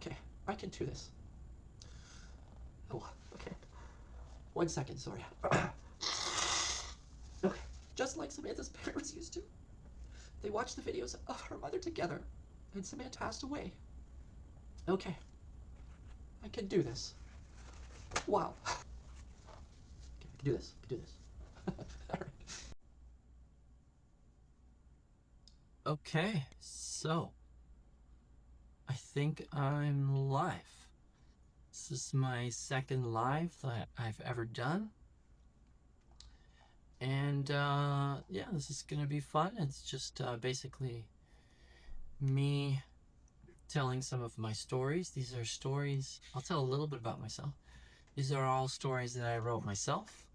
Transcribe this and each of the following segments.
Okay, I can do this. Oh, okay. 1 second, sorry. Okay, just like Samantha's parents used to. They watched the videos of her mother together, and Samantha passed away. Okay, I can do this. Wow. Okay, I can do this. I can do this. All right. Okay, so I think I'm live. This is my second live that I've ever done. And yeah, this is gonna be fun. It's just basically me telling some of my stories. These are stories, I'll tell a little bit about myself. These are all stories that I wrote myself.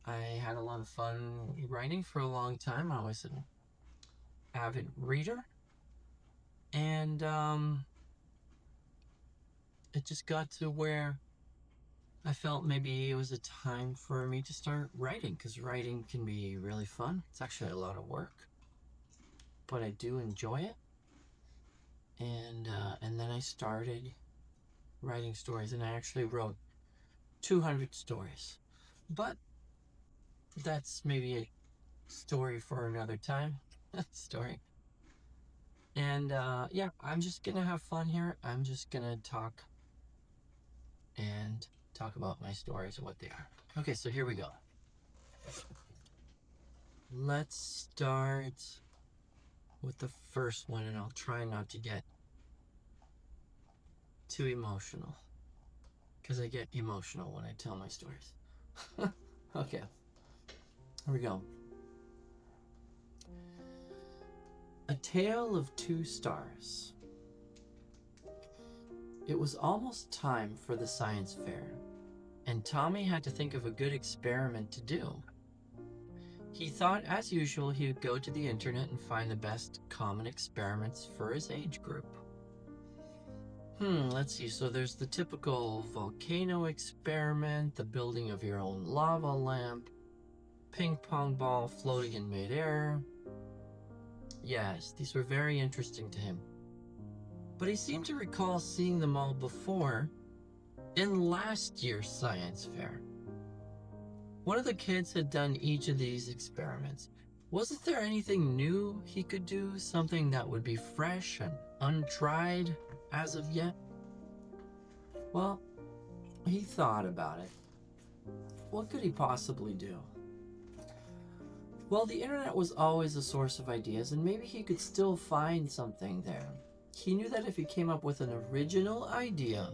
I had a lot of fun writing for a long time. I was an avid reader. And it just got to where I felt maybe it was a time for me to start writing, because writing can be really fun. It's actually a lot of work, but I do enjoy it. And then I started writing stories, and I actually wrote 200 stories. But that's maybe a story for another time. Story. And yeah, I'm just gonna have fun here. I'm just gonna talk about my stories and what they are. Okay, so here we go. Let's start with the first one, and I'll try not to get too emotional, because I get emotional when I tell my stories. Okay, here we go. A Tale of Two Stars. It was almost time for the science fair, and Tommy had to think of a good experiment to do. He thought, as usual, he would go to the internet and find the best common experiments for his age group. Let's see. So there's the typical volcano experiment, the building of your own lava lamp, ping pong ball floating in midair. Yes, these were very interesting to him. But he seemed to recall seeing them all before in last year's science fair. One of the kids had done each of these experiments. Wasn't there anything new he could do? Something that would be fresh and untried as of yet? Well, he thought about it. What could he possibly do? Well, the internet was always a source of ideas, and maybe he could still find something there. He knew that if he came up with an original idea,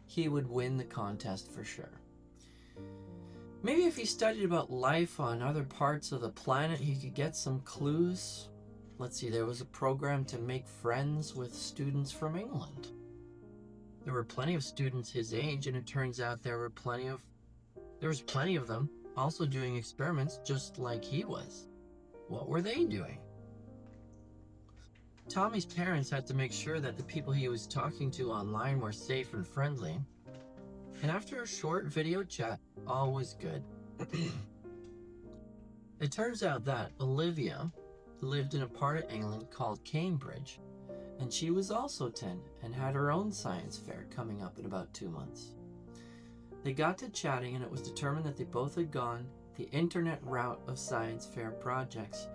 he would win the contest for sure. Maybe if he studied about life on other parts of the planet, he could get some clues. Let's see, there was a program to make friends with students from England. There were plenty of students his age, and it turns out there was plenty of them also doing experiments just like he was. What were they doing? Tommy's parents had to make sure that the people he was talking to online were safe and friendly. And after a short video chat, all was good. It turns out that Olivia lived in a part of England called Cambridge, and she was also 10 and had her own science fair coming up in about 2 months. They got to chatting, and it was determined that they both had gone the internet route of science fair projects.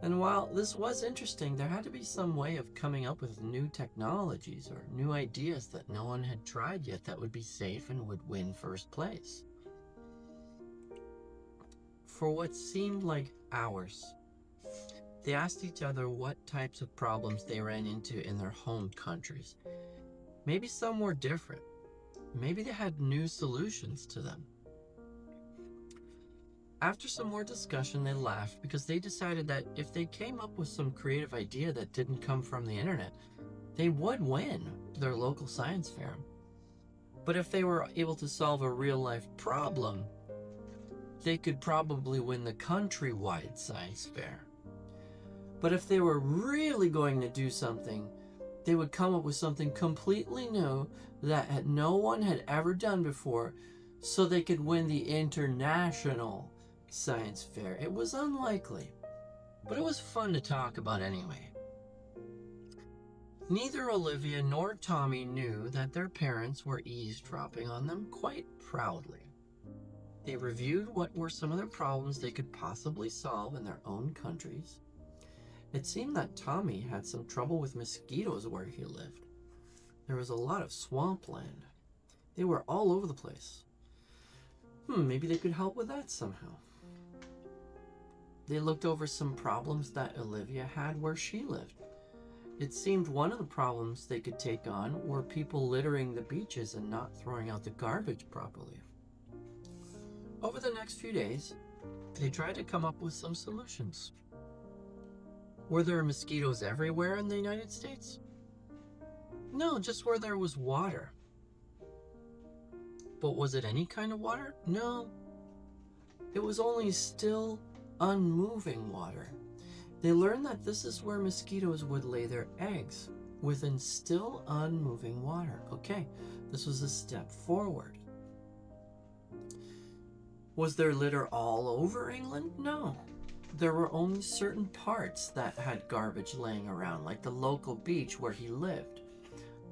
And while this was interesting, there had to be some way of coming up with new technologies or new ideas that no one had tried yet that would be safe and would win first place. For what seemed like hours, they asked each other what types of problems they ran into in their home countries. Maybe some were different. Maybe they had new solutions to them. After some more discussion, they laughed because they decided that if they came up with some creative idea that didn't come from the internet, they would win their local science fair. But if they were able to solve a real-life problem, they could probably win the countrywide science fair. But if they were really going to do something, they would come up with something completely new that no one had ever done before, so they could win the international science fair. It was unlikely, but it was fun to talk about anyway. Neither Olivia nor Tommy knew that their parents were eavesdropping on them quite proudly. They reviewed what were some of the problems they could possibly solve in their own countries. It seemed that Tommy had some trouble with mosquitoes where he lived. There was a lot of swampland. They were all over the place. Maybe they could help with that somehow. They looked over some problems that Olivia had where she lived. It seemed one of the problems they could take on were people littering the beaches and not throwing out the garbage properly. Over the next few days, they tried to come up with some solutions. Were there mosquitoes everywhere in the United States? No, just where there was water. But was it any kind of water? No. It was only still, unmoving water. They learned that this is where mosquitoes would lay their eggs, within still, unmoving water. Okay, this was a step forward. Was there litter all over England? No. There were only certain parts that had garbage laying around, like the local beach where he lived.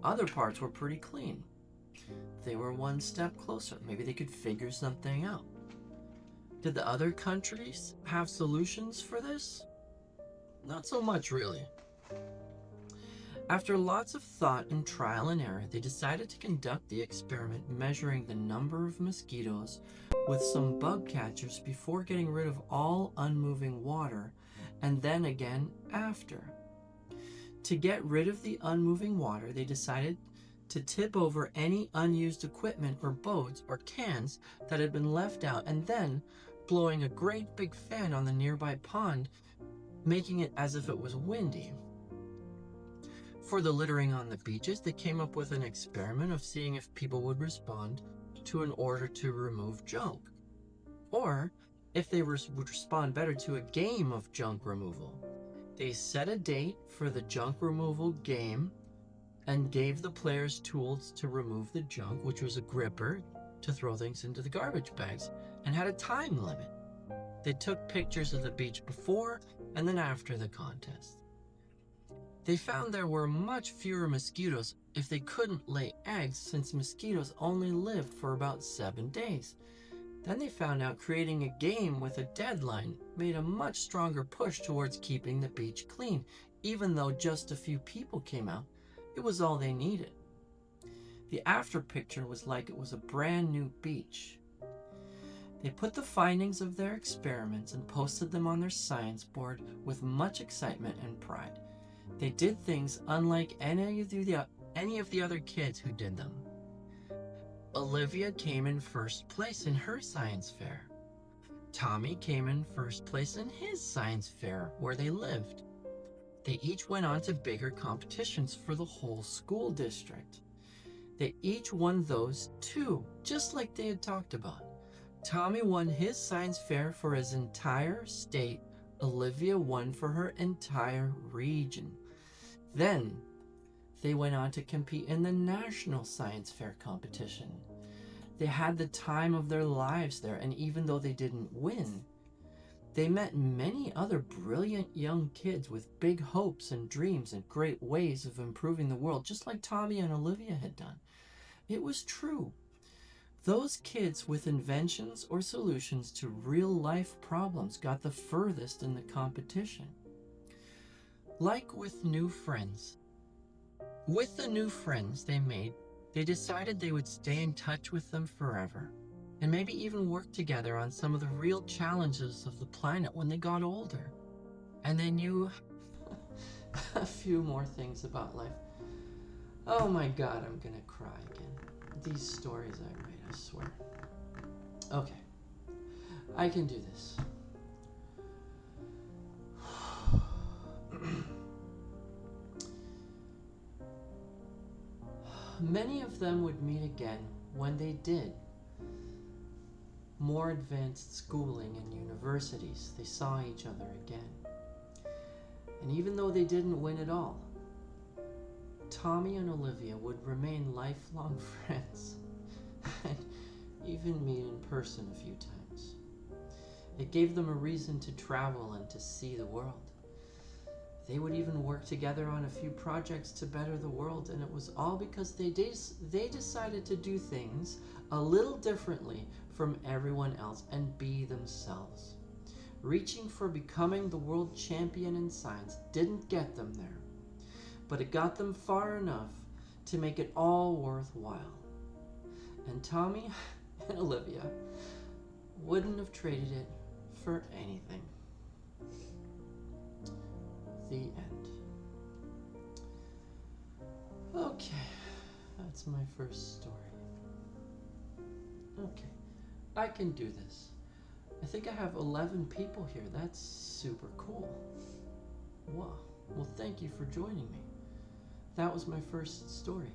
Other parts were pretty clean. They were one step closer. Maybe they could figure something out. Did the other countries have solutions for this? Not so much, really. After lots of thought and trial and error, they decided to conduct the experiment measuring the number of mosquitoes with some bug catchers before getting rid of all unmoving water, and then again after. To get rid of the unmoving water, they decided to tip over any unused equipment or boats or cans that had been left out, and then blowing a great big fan on the nearby pond, making it as if it was windy. For the littering on the beaches, they came up with an experiment of seeing if people would respond to an order to remove junk, or if they would respond better to a game of junk removal. They set a date for the junk removal game and gave the players tools to remove the junk, which was a gripper to throw things into the garbage bags, and had a time limit. They took pictures of the beach before and then after the contest. They found there were much fewer mosquitoes if they couldn't lay eggs, since mosquitoes only lived for about 7 days. Then they found out creating a game with a deadline made a much stronger push towards keeping the beach clean. Even though just a few people came out, it was all they needed. The after picture was like it was a brand new beach. They put the findings of their experiments and posted them on their science board with much excitement and pride. They did things unlike any of the other kids who did them. Olivia came in first place in her science fair. Tommy came in first place in his science fair where they lived. They each went on to bigger competitions for the whole school district. They each won those too, just like they had talked about. Tommy won his science fair for his entire state. Olivia won for her entire region. Then they went on to compete in the National Science Fair competition. They had the time of their lives there, and even though they didn't win, they met many other brilliant young kids with big hopes and dreams and great ways of improving the world, just like Tommy and Olivia had done. It was true. Those kids with inventions or solutions to real-life problems got the furthest in the competition. Like with new friends. With the new friends they made, they decided they would stay in touch with them forever, and maybe even work together on some of the real challenges of the planet when they got older. And they knew a few more things about life. Oh my God, I'm gonna cry again. These stories I write, I swear. Okay, I can do this. Many of them would meet again when they did more advanced schooling in universities. They saw each other again. And even though they didn't win it all, Tommy and Olivia would remain lifelong friends and even meet in person a few times. It gave them a reason to travel and to see the world. They would even work together on a few projects to better the world, and it was all because they decided to do things a little differently from everyone else and be themselves. Reaching for becoming the world champion in science didn't get them there, but it got them far enough to make it all worthwhile. And Tommy and Olivia wouldn't have traded it for anything. The end. Okay, that's my first story. Okay, I can do this. I think I have 11 people here. That's super cool. Wow. Well, thank you for joining me. That was my first story.